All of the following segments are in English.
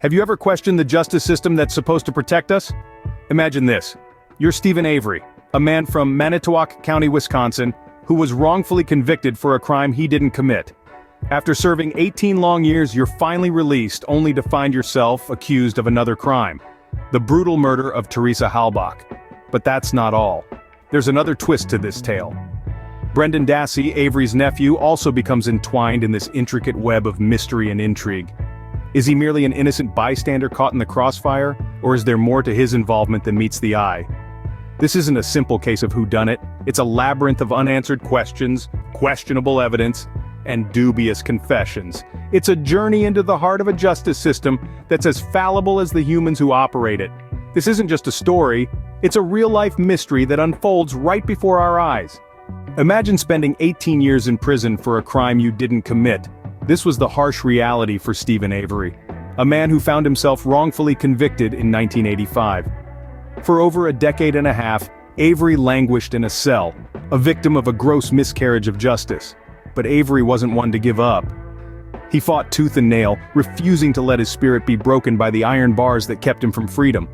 Have you ever questioned the justice system that's supposed to protect us? Imagine this. You're Stephen Avery, a man from Manitowoc County, Wisconsin, who was wrongfully convicted for a crime he didn't commit. After serving 18 long years, you're finally released, only to find yourself accused of another crime. The brutal murder of Teresa Halbach. But that's not all. There's another twist to this tale. Brendan Dassey, Avery's nephew, also becomes entwined in this intricate web of mystery and intrigue. Is he merely an innocent bystander caught in the crossfire, or is there more to his involvement than meets the eye? This isn't a simple case of whodunit, it's a labyrinth of unanswered questions, questionable evidence, and dubious confessions. It's a journey into the heart of a justice system that's as fallible as the humans who operate it. This isn't just a story, it's a real-life mystery that unfolds right before our eyes. Imagine spending 18 years in prison for a crime you didn't commit. This was the harsh reality for Stephen Avery, a man who found himself wrongfully convicted in 1985. For over a decade and a half, Avery languished in a cell, a victim of a gross miscarriage of justice. But Avery wasn't one to give up. He fought tooth and nail, refusing to let his spirit be broken by the iron bars that kept him from freedom.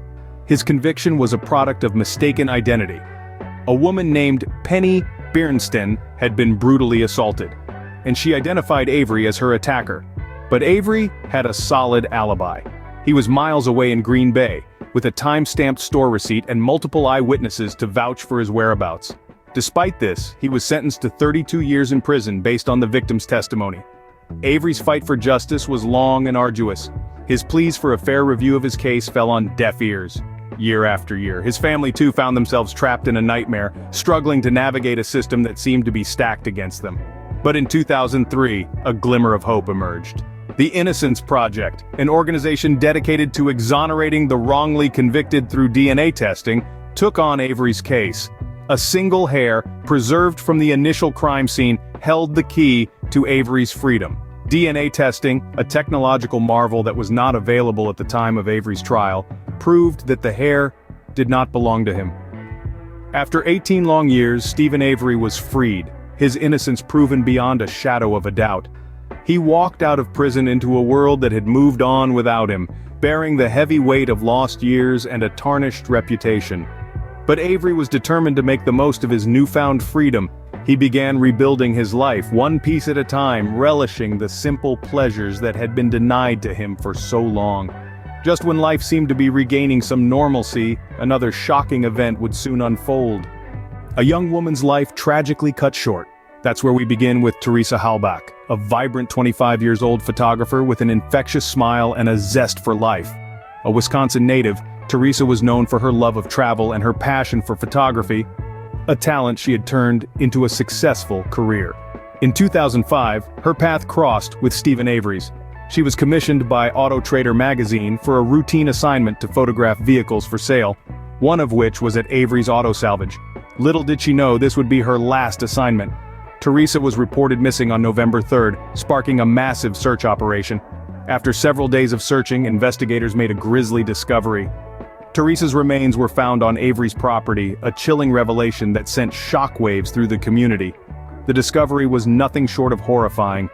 His conviction was a product of mistaken identity. A woman named Penny Bernstein had been brutally assaulted, and she identified Avery as her attacker. But Avery had a solid alibi. He was miles away in Green Bay, with a time-stamped store receipt and multiple eyewitnesses to vouch for his whereabouts. Despite this, he was sentenced to 32 years in prison based on the victim's testimony. Avery's fight for justice was long and arduous. His pleas for a fair review of his case fell on deaf ears. Year after year, his family too found themselves trapped in a nightmare, struggling to navigate a system that seemed to be stacked against them. But in 2003, a glimmer of hope emerged. The Innocence Project, an organization dedicated to exonerating the wrongly convicted through DNA testing, took on Avery's case. A single hair, preserved from the initial crime scene, held the key to Avery's freedom. DNA testing, a technological marvel that was not available at the time of Avery's trial, proved that the hair did not belong to him. After 18 long years, Stephen Avery was freed, his innocence proven beyond a shadow of a doubt. He walked out of prison into a world that had moved on without him, bearing the heavy weight of lost years and a tarnished reputation. But Avery was determined to make the most of his newfound freedom. He began rebuilding his life, one piece at a time, relishing the simple pleasures that had been denied to him for so long. Just when life seemed to be regaining some normalcy, another shocking event would soon unfold. A young woman's life tragically cut short. That's where we begin with Teresa Halbach, a vibrant 25-year-old photographer with an infectious smile and a zest for life. A Wisconsin native, Teresa was known for her love of travel and her passion for photography, a talent she had turned into a successful career. In 2005, her path crossed with Stephen Avery's. She was commissioned by Auto Trader magazine for a routine assignment to photograph vehicles for sale, one of which was at Avery's Auto Salvage. Little did she know this would be her last assignment. Teresa was reported missing on November 3rd, sparking a massive search operation. After several days of searching, investigators made a grisly discovery. Teresa's remains were found on Avery's property, a chilling revelation that sent shockwaves through the community. The discovery was nothing short of horrifying.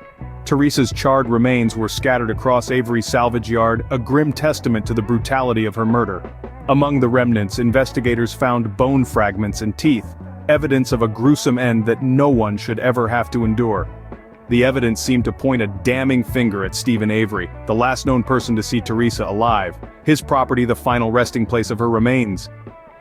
Teresa's charred remains were scattered across Avery's salvage yard, a grim testament to the brutality of her murder. Among the remnants, investigators found bone fragments and teeth, evidence of a gruesome end that no one should ever have to endure. The evidence seemed to point a damning finger at Stephen Avery, the last known person to see Teresa alive, his property the final resting place of her remains.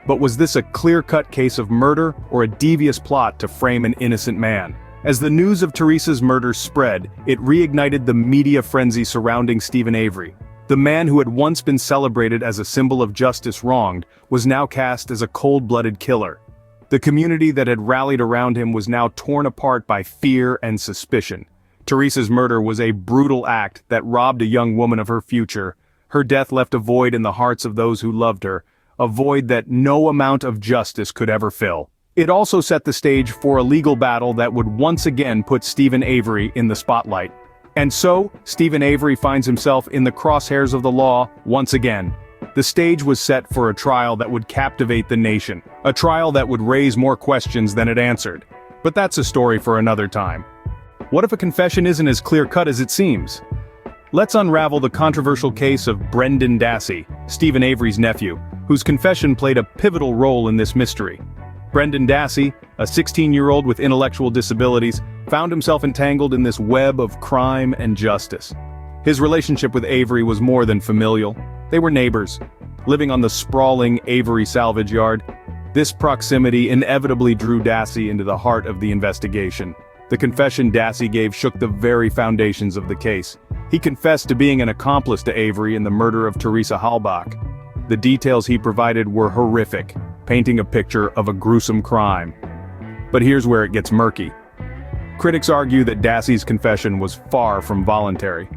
But was this a clear-cut case of murder or a devious plot to frame an innocent man? As the news of Teresa's murder spread, it reignited the media frenzy surrounding Stephen Avery. The man who had once been celebrated as a symbol of justice wronged was now cast as a cold-blooded killer. The community that had rallied around him was now torn apart by fear and suspicion. Teresa's murder was a brutal act that robbed a young woman of her future. Her death left a void in the hearts of those who loved her, a void that no amount of justice could ever fill. It also set the stage for a legal battle that would once again put Stephen Avery in the spotlight. And so, Stephen Avery finds himself in the crosshairs of the law once again. The stage was set for a trial that would captivate the nation, a trial that would raise more questions than it answered. But that's a story for another time. What if a confession isn't as clear-cut as it seems? Let's unravel the controversial case of Brendan Dassey, Stephen Avery's nephew, whose confession played a pivotal role in this mystery. Brendan Dassey, a 16-year-old with intellectual disabilities, found himself entangled in this web of crime and justice. His relationship with Avery was more than familial. They were neighbors, living on the sprawling Avery salvage yard. This proximity inevitably drew Dassey into the heart of the investigation. The confession Dassey gave shook the very foundations of the case. He confessed to being an accomplice to Avery in the murder of Teresa Halbach. The details he provided were horrific, painting a picture of a gruesome crime. But here's where it gets murky. Critics argue that Dassey's confession was far from voluntary.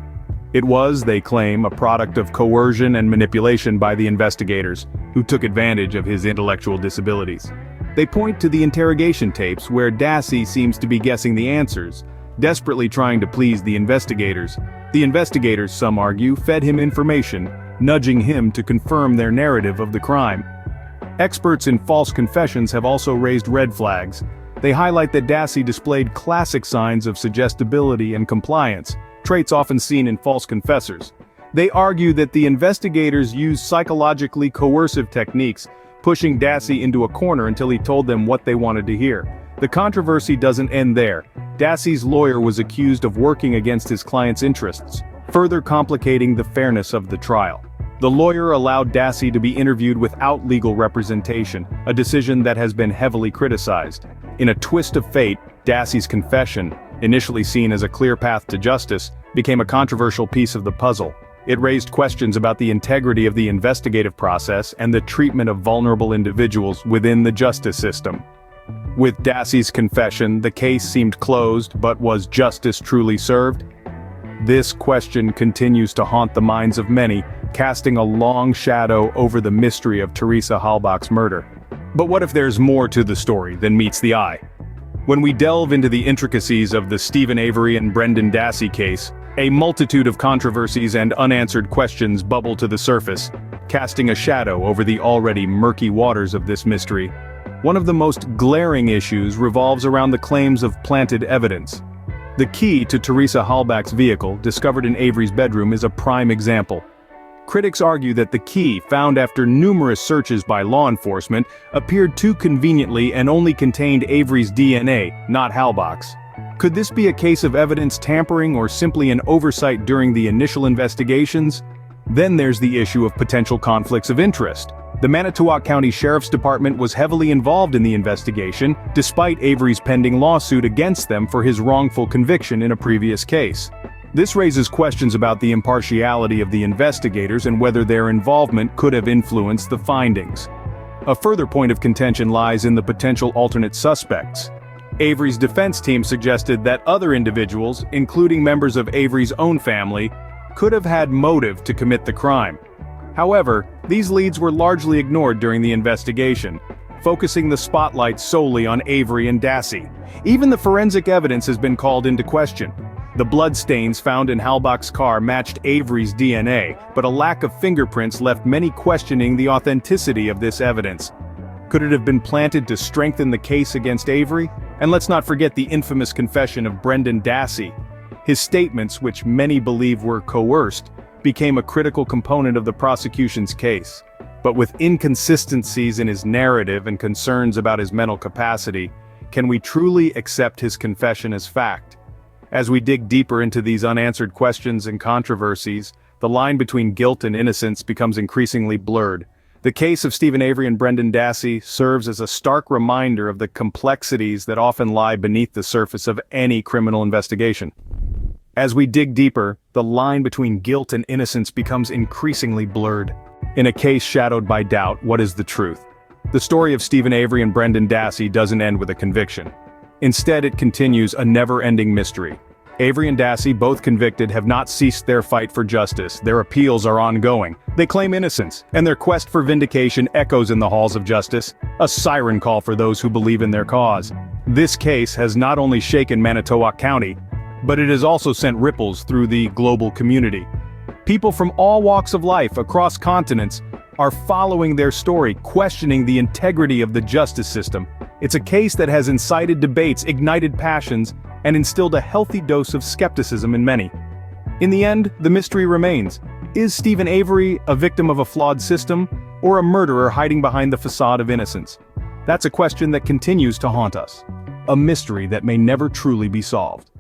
It was, they claim, a product of coercion and manipulation by the investigators, who took advantage of his intellectual disabilities. They point to the interrogation tapes where Dassey seems to be guessing the answers, desperately trying to please the investigators. The investigators, some argue, fed him information, nudging him to confirm their narrative of the crime. Experts in false confessions have also raised red flags. They highlight that Dassey displayed classic signs of suggestibility and compliance, traits often seen in false confessors. They argue that the investigators used psychologically coercive techniques, pushing Dassey into a corner until he told them what they wanted to hear. The controversy doesn't end there. Dassey's lawyer was accused of working against his client's interests, further complicating the fairness of the trial. The lawyer allowed Dassey to be interviewed without legal representation, a decision that has been heavily criticized. In a twist of fate, Dassey's confession, initially seen as a clear path to justice, became a controversial piece of the puzzle. It raised questions about the integrity of the investigative process and the treatment of vulnerable individuals within the justice system. With Dassey's confession, the case seemed closed, but was justice truly served? This question continues to haunt the minds of many, casting a long shadow over the mystery of Teresa Halbach's murder. But what if there's more to the story than meets the eye? When we delve into the intricacies of the Stephen Avery and Brendan Dassey case, a multitude of controversies and unanswered questions bubble to the surface, casting a shadow over the already murky waters of this mystery. One of the most glaring issues revolves around the claims of planted evidence. The key to Teresa Halbach's vehicle, discovered in Avery's bedroom, is a prime example. Critics argue that the key, found after numerous searches by law enforcement, appeared too conveniently and only contained Avery's DNA, not Halbach's. Could this be a case of evidence tampering or simply an oversight during the initial investigations? Then there's the issue of potential conflicts of interest. The Manitowoc County Sheriff's Department was heavily involved in the investigation, despite Avery's pending lawsuit against them for his wrongful conviction in a previous case. This raises questions about the impartiality of the investigators and whether their involvement could have influenced the findings. A further point of contention lies in the potential alternate suspects. Avery's defense team suggested that other individuals, including members of Avery's own family, could have had motive to commit the crime. However, these leads were largely ignored during the investigation, focusing the spotlight solely on Avery and Dassey. Even the forensic evidence has been called into question. The bloodstains found in Halbach's car matched Avery's DNA, but a lack of fingerprints left many questioning the authenticity of this evidence. Could it have been planted to strengthen the case against Avery? And let's not forget the infamous confession of Brendan Dassey. His statements, which many believe were coerced, became a critical component of the prosecution's case. But with inconsistencies in his narrative and concerns about his mental capacity, can we truly accept his confession as fact? As we dig deeper into these unanswered questions and controversies, the line between guilt and innocence becomes increasingly blurred. The case of Stephen Avery and Brendan Dassey serves as a stark reminder of the complexities that often lie beneath the surface of any criminal investigation. As we dig deeper, the line between guilt and innocence becomes increasingly blurred. In a case shadowed by doubt, what is the truth? The story of Stephen Avery and Brendan Dassey doesn't end with a conviction. Instead, it continues a never-ending mystery. Avery and Dassey, both convicted, have not ceased their fight for justice. Their appeals are ongoing. They claim innocence, and their quest for vindication echoes in the halls of justice, a siren call for those who believe in their cause. This case has not only shaken Manitowoc County, but it has also sent ripples through the global community. People from all walks of life across continents are following their story, questioning the integrity of the justice system. It's a case that has incited debates, ignited passions, and instilled a healthy dose of skepticism in many. In the end, the mystery remains. Is Stephen Avery a victim of a flawed system, or a murderer hiding behind the facade of innocence? That's a question that continues to haunt us. A mystery that may never truly be solved.